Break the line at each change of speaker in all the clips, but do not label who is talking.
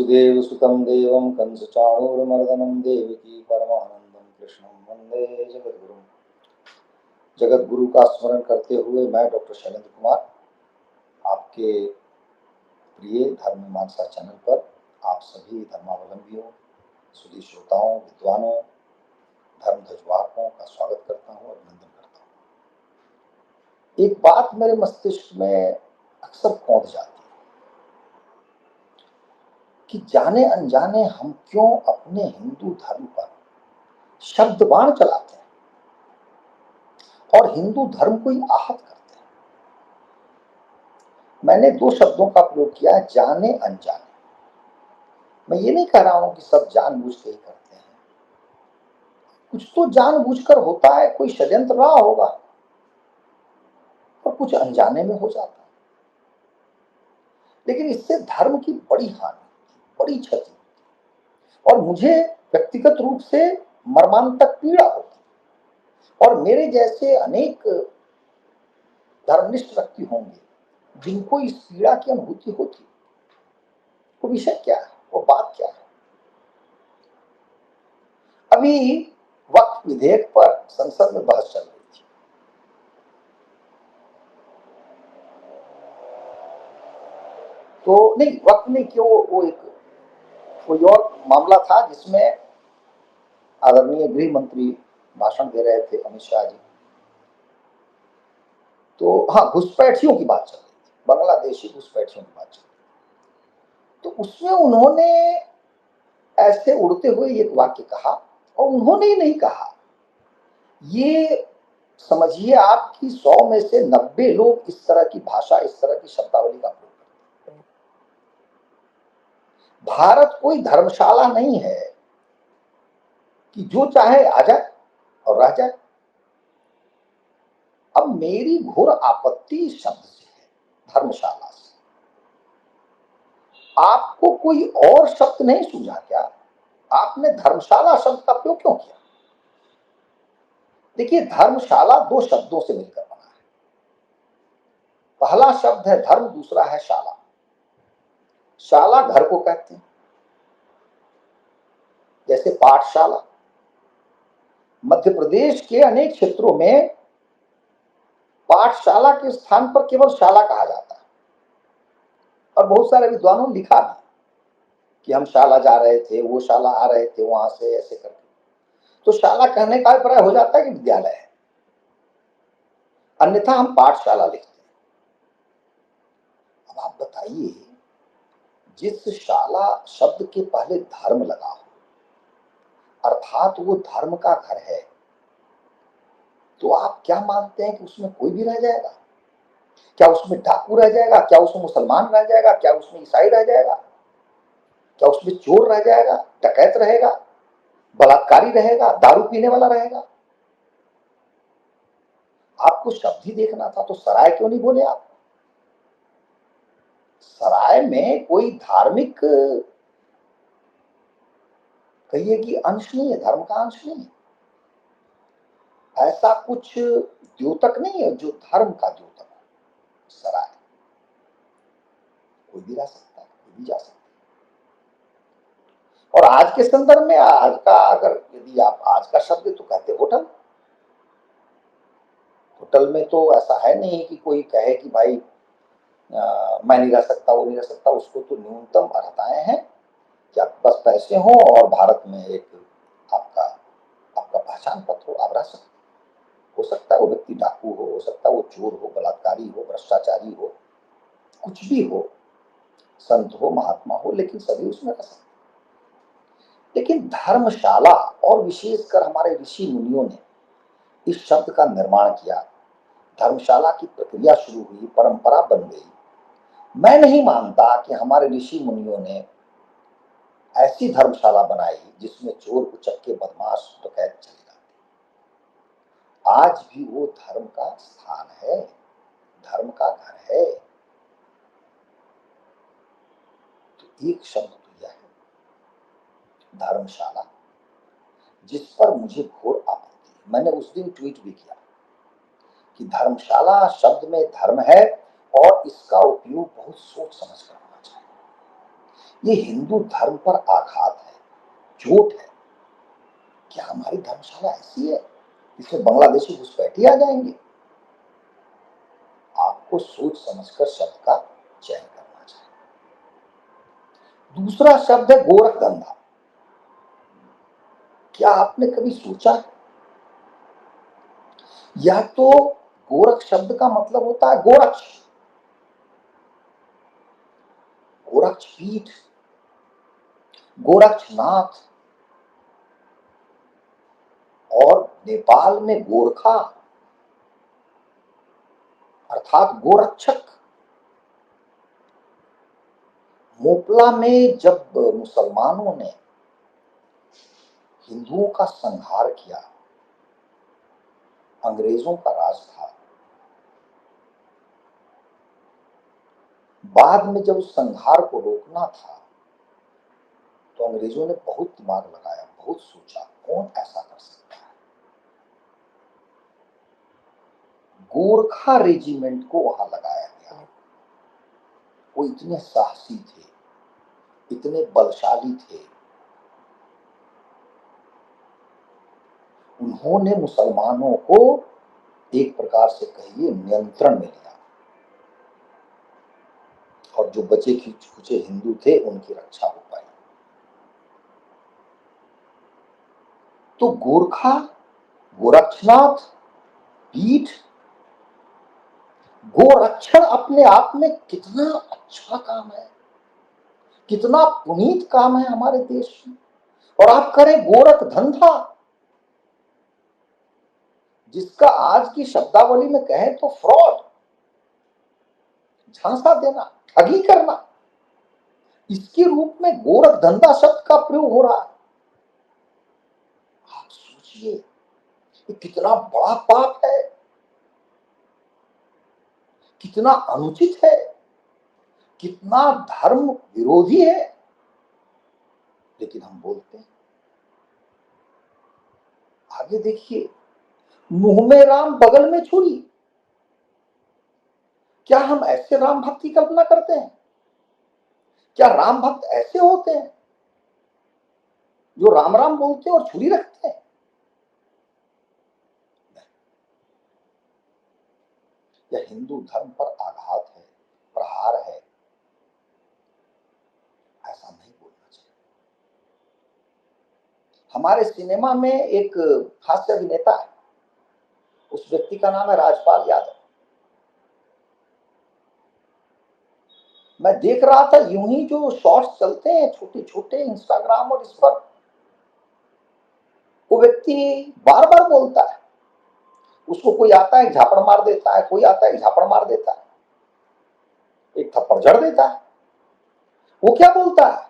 वसुदेव सुतं देवं कंसचाणूरमर्दनं देवकी परमानंदं कृष्णं वंदे जगद्गुरुं। जगद्गुरु का स्मरण करते हुए मैं डॉक्टर शैलेंद्र कुमार आपके प्रिय धर्म मीमांसा चैनल पर आप सभी धर्मावलंबियों, सुधी श्रोताओं, विद्वानों, धर्म ध्वजवाहकों का स्वागत करता हूँ, अभिनंदन करता हूँ। एक बात मेरे मस्तिष्क में अक्सर पहुंच जाती है कि जाने अनजाने हम क्यों अपने हिंदू धर्म पर शब्द बाण चलाते हैं और हिंदू धर्म को ही आहत करते हैं। मैंने दो शब्दों का प्रयोग किया है, जाने अनजाने। मैं ये नहीं कह रहा हूं कि सब जानबूझ के ही करते हैं, कुछ तो जानबूझकर होता है, कोई षड्यंत्र रहा होगा, और कुछ अनजाने में हो जाता है। लेकिन इससे धर्म की बड़ी हानि, बड़ी क्षति, और मुझे व्यक्तिगत रूप से मर्मांतक पीड़ा होती, और मेरे जैसे अनेक धर्मनिष्ठ व्यक्ति होंगे जिनको इस पीड़ा की अनुभूति होती। वो विषय क्या है, वो बात क्या है? अभी वक्फ विधेयक पर संसद में बहस चल रही थी। तो नहीं, वक्फ नहीं क्यों, वो एक कोई और मामला था जिसमें आदरणीय गृह मंत्री भाषण दे रहे थे, अमित शाह जी। तो हाँ, घुसपैठियों की बात चल रही थी, बांग्लादेशी घुसपैठियों की बात चल रही थी। तो उसमें उन्होंने ऐसे उड़ते हुए एक वाक्य कहा, और उन्होंने ही नहीं कहा, ये समझिए आप कि 100 में से 90 लोग इस तरह की भाषा, इस तरह की शब्दावली का प्रयोग करते हैं। भारत कोई धर्मशाला नहीं है कि जो चाहे आ जाए और रह जाए। अब मेरी घोर आपत्ति इस शब्द से है, धर्मशाला से। आपको कोई और शब्द नहीं सूझा क्या? आपने धर्मशाला शब्द का प्रयोग क्यों किया? देखिए, धर्मशाला दो शब्दों से मिलकर बना है। पहला शब्द है धर्म, दूसरा है शाला। शाला घर को कहते हैं, जैसे पाठशाला। मध्य प्रदेश के अनेक क्षेत्रों में पाठशाला के स्थान पर केवल शाला कहा जाता है, और बहुत सारे विद्वानों ने लिखा भी कि हम शाला जा रहे थे, वो शाला आ रहे थे वहां से, ऐसे करके। तो शाला कहने का अभिप्राय हो जाता है कि विद्यालय है, अन्यथा हम पाठशाला लिखते हैं। अब आप बताइए, जिस शाला शब्द के पहले धर्म लगा हो, अर्थात वो धर्म का घर है, तो आप क्या मानते हैं कि उसमें कोई भी रह जाएगा? क्या उसमें डाकू रह जाएगा? क्या उसमें मुसलमान रह जाएगा? क्या उसमें ईसाई रह जाएगा? क्या उसमें चोर रह जाएगा, डकैत रहेगा, बलात्कारी रहेगा, दारू पीने वाला रहेगा? आपको शब्द ही देखना था तो सराय क्यों नहीं बोले आप? सराय में कोई धार्मिक, कहिए कि अंश नहीं है, धर्म का अंश नहीं है। ऐसा कुछ द्योतक नहीं है जो धर्म का द्योतक हो। सराय कोई भी रह सकता है, कोई भी जा सकता है। और आज के संदर्भ में, आज का अगर यदि आप आज का शब्द तो कहते होटल। होटल में तो ऐसा है नहीं कि कोई कहे कि भाई मैं नहीं रह सकता, वो नहीं रह सकता। उसको तो न्यूनतम अर्हताएं हैं कि आप बस पैसे हो और भारत में एक आपका आपका पहचान पत्र हो, आप रह सकते। हो सकता है वो व्यक्ति डाकू हो सकता है वो चोर हो, बलात्कारी हो, भ्रष्टाचारी हो, कुछ भी हो, संत हो, महात्मा हो, लेकिन सभी उसमें रह सकते। लेकिन धर्मशाला, और विशेषकर हमारे ऋषि मुनियों ने इस शब्द का निर्माण किया, धर्मशाला की प्रक्रिया शुरू हुई, परंपरा बन गई। मैं नहीं मानता कि हमारे ऋषि मुनियों ने ऐसी धर्मशाला बनाई जिसमें चोर, उचक्के, बदमाश, डकैत चले जाते। आज भी वो धर्म का स्थान है, धर्म का घर है। तो एक शब्द तो यह है धर्मशाला, जिस पर मुझे घोर आपत्ति है। मैंने उस दिन ट्वीट भी किया कि धर्मशाला शब्द में धर्म है, और इसका उपयोग बहुत सोच समझ कर होना चाहिए। ये हिंदू धर्म पर आघात है, चोट है। क्या हमारी धर्मशाला ऐसी है इसमें बांग्लादेशी घुसपैठी आ जाएंगे? आपको सोच समझकर शब्द का चयन करना चाहिए। दूसरा शब्द है गोरख धंधा। क्या आपने कभी सोचा, या तो गोरख शब्द का मतलब होता है गोरक्ष, गोरक्ष पीठ, गोरक्षनाथ, और नेपाल में गोरखा अर्थात गोरक्षक। मोपला में जब मुसलमानों ने हिंदुओं का संहार किया, अंग्रेजों का राज था, बाद में जब उस संहार को रोकना था तो अंग्रेजों ने बहुत दिमाग लगाया, बहुत सोचा कौन ऐसा कर सकता है। गोरखा रेजिमेंट को वहां लगाया गया। वो इतने साहसी थे, इतने बलशाली थे, उन्होंने मुसलमानों को एक प्रकार से कहिए नियंत्रण में लिया, और जो बचे खुचे हिंदू थे उनकी रक्षा हो पाई। तो गोरखा, गोरक्षनाथ पीठ, गोरक्षण अपने आप में कितना अच्छा काम है, कितना पुनीत काम है हमारे देश में। और आप करें गोरख धंधा, जिसका आज की शब्दावली में कहें तो फ्रॉड, झांसा देना, ठगी करना, इसके रूप में गोरख धंधा शब्द का प्रयोग हो रहा है। आप सोचिए ये कितना बड़ा पाप है, कितना अनुचित है, कितना धर्म विरोधी है, लेकिन हम बोलते हैं। आगे देखिए, मुंह में राम बगल में छुरी। क्या हम ऐसे राम भक्त की कल्पना करते हैं? क्या राम भक्त ऐसे होते हैं जो राम राम बोलते हैं और छुरी रखते हैं? यह हिंदू धर्म पर आघात है, प्रहार है, ऐसा नहीं बोलना चाहिए। हमारे सिनेमा में एक हास्य अभिनेता है, उस व्यक्ति का नाम है राजपाल यादव। मैं देख रहा था यूं ही जो शॉर्ट्स चलते हैं छोटे छोटे इंस्टाग्राम और इस पर, वो व्यक्ति बार बार बोलता है, उसको कोई आता है झापड़ मार देता है, कोई आता है झापड़ मार देता है, एक थप्पड़ जड़ देता है। वो क्या बोलता है,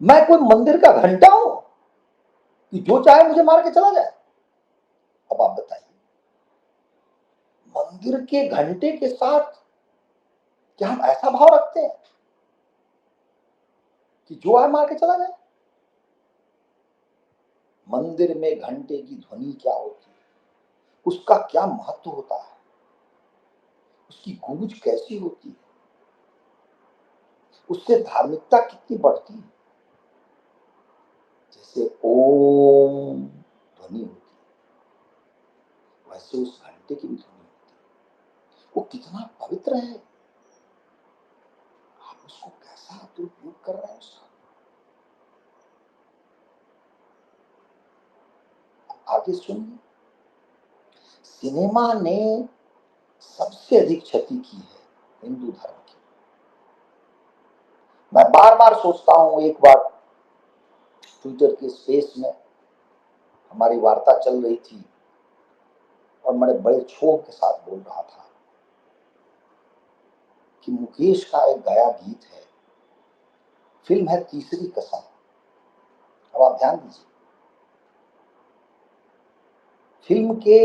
मैं कोई मंदिर का घंटा हूं कि जो चाहे मुझे मार के चला जाए? अब आप बताइए, मंदिर के घंटे के साथ क्या हम ऐसा भाव रखते हैं कि जो आए मार के चला जाए? मंदिर में घंटे की ध्वनि क्या होती है, उसका क्या महत्व होता है, उसकी गूंज कैसी होती है, उससे धार्मिकता कितनी बढ़ती है। जैसे ओम ध्वनि होती है, वैसे उस घंटे की भी ध्वनि होती है। वो कितना पवित्र है, आप उसको कैसा दुरुपयोग कर रहे हैं उसका। आगे सुनिए, सिनेमा ने सबसे अधिक क्षति की है हिंदू धर्म की। मैं बार बार सोचता हूं, एक बार ट्विटर के स्पेस में हमारी वार्ता चल रही थी और मैं बड़े क्षोभ के साथ बोल रहा था कि मुकेश का एक गाया गीत है, फिल्म है तीसरी कसम। अब आप ध्यान दीजिए, फिल्म के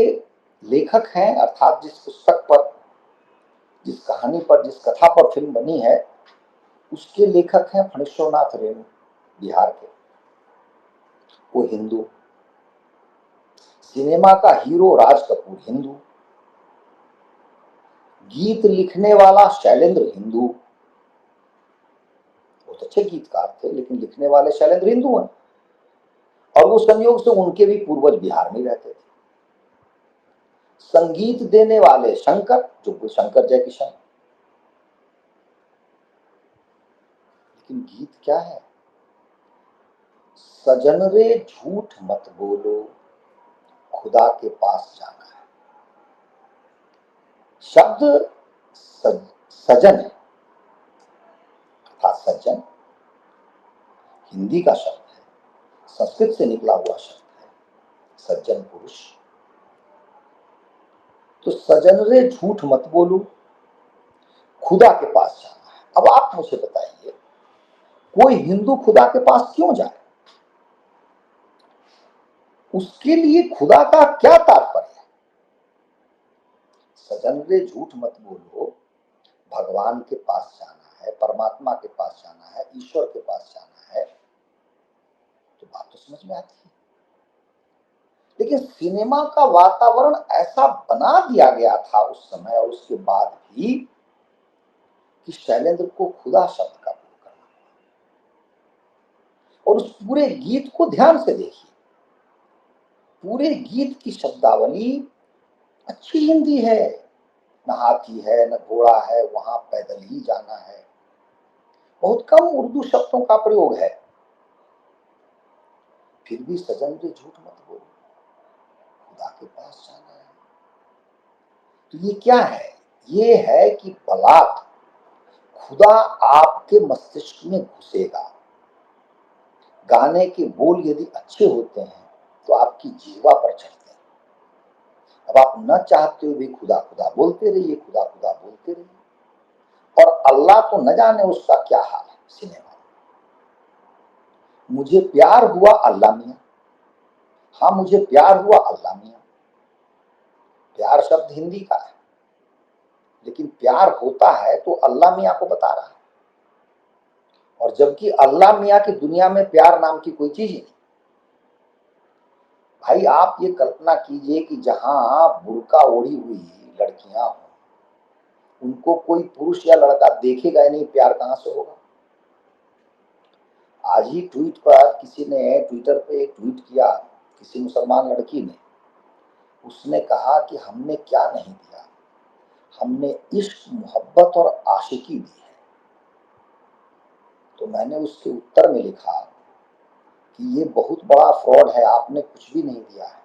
लेखक हैं, अर्थात जिस पुस्तक पर, जिस कहानी पर, जिस कथा पर फिल्म बनी है, उसके लेखक हैं फणीश्वरनाथ रेणु, बिहार के। वो हिंदू, सिनेमा का हीरो राज कपूर हिंदू, गीत लिखने वाला शैलेंद्र हिंदू, वो बहुत अच्छे गीतकार थे, लेकिन लिखने वाले शैलेंद्र हिंदू हैं, और वो संयोग से उनके भी पूर्वज बिहार में रहते थे। संगीत देने वाले शंकर, जो शंकर जयकिशन, लेकिन गीत क्या है? सजन रे झूठ मत बोलो, खुदा के पास जाना है। शब्द सजन है, अर्थात सज्जन हिंदी का शब्द है, संस्कृत से निकला हुआ शब्द है सज्जन पुरुष। तो सजन रे झूठ मत बोलो, खुदा के पास जाना है। अब आप मुझे बताइए, कोई हिंदू खुदा के पास क्यों जाए? उसके लिए खुदा का क्या तात्पर्य है? सजन रे झूठ मत बोलो, भगवान के पास जाना है, परमात्मा के पास जाना है, ईश्वर के पास जाना है, तो बात तो समझ में आती है। लेकिन सिनेमा का वातावरण ऐसा बना दिया गया था उस समय और उसके बाद भी कि शैलेंद्र को खुदा शब्द का प्रयोग करना। और उस पूरे गीत को ध्यान से देखिए, पूरे गीत की शब्दावली अच्छी हिंदी है, न हाथी है न घोड़ा है, वहां पैदल ही जाना है, बहुत कम उर्दू शब्दों का प्रयोग है। फिर भी सजन रे झूठ मत बोलो, खुदा के पास जाना है। तो ये क्या है? ये है कि बलात् खुदा आपके मस्तिष्क में घुसेगा। गाने के बोल यदि अच्छे होते हैं तो आपकी जीवा पर चढ़ते हैं। अब आप न चाहते हुए भी खुदा खुदा बोलते रहिए, खुदा खुदा बोलते रहिए, और अल्लाह तो न जाने उसका क्या हाल है सिनेमा में। मुझे प्यार हुआ अल्लाह मियां, हाँ मुझे प्यार हुआ अल्लाह मियां। प्यार शब्द हिंदी का है, लेकिन प्यार होता है तो अल्लाह मियां को बता रहा है, और जबकि अल्लाह मियां की दुनिया में प्यार नाम की कोई चीज ही नहीं। भाई आप ये कल्पना कीजिए कि जहां बुर्का ओढ़ी हुई लड़कियां हों, उनको कोई पुरुष या लड़का देखेगा ही नहीं, प्यार कहां से होगा? आज ही ट्वीट पर किसी ने ट्विटर पे एक ट्वीट किया, किसी मुसलमान लड़की ने, उसने कहा कि हमने क्या नहीं दिया, हमने इश्क मोहब्बत और आशिकी दी है। तो मैंने उसके उत्तर में लिखा कि ये बहुत बड़ा फ्रॉड है, आपने कुछ भी नहीं दिया है,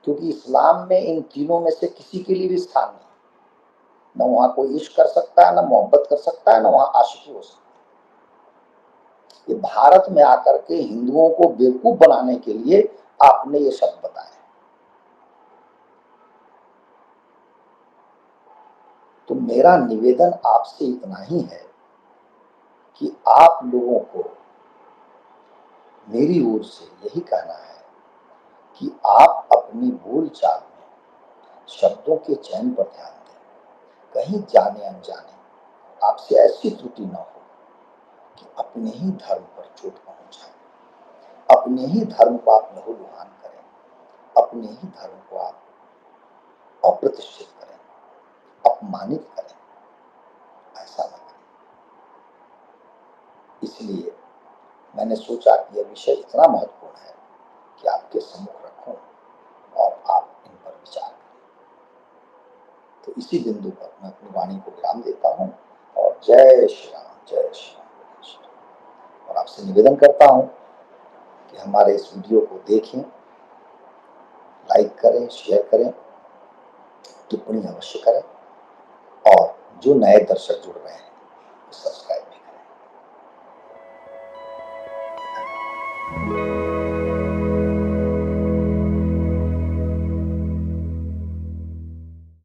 क्योंकि इस्लाम में इन तीनों में से किसी के लिए भी स्थान नहीं। न वहां कोई इश्क कर सकता है, न मोहब्बत कर सकता है, न वहां आशिकी हो सकती है। ये भारत में आकर के हिंदुओं को बेवकूफ बनाने के लिए आपने ये शब्द बताए। तो मेरा निवेदन आपसे इतना ही है कि आप लोगों को मेरी ओर से यही कहना है कि आप अपनी बोलचाल में शब्दों के चयन पर ध्यान दें। कहीं जाने अनजाने आपसे ऐसी त्रुटि न हो कि अपने ही धर्म पर चोट पहुंच जाए, अपने ही धर्म को आप लहूलुहान करें, अपने ही धर्म को आप अप्रतिष्ठित करें, अपमानित करें, ऐसा न करें। इसलिए मैंने सोचा कि यह विषय इतना महत्वपूर्ण है कि आपके सम्मुख रखूं और आप इन पर विचार करें। तो इसी बिंदु पर मैं अपनी वाणी को विराम देता हूं, और जय श्री राम, जय श्री राम, जय श्री राम। और आपसे निवेदन करता हूं कि हमारे इस वीडियो को देखें, लाइक करें, शेयर करें, टिप्पणी अवश्य करें, और जो नए दर्शक जुड़ रहे हैं सब्सक्राइब भी करें।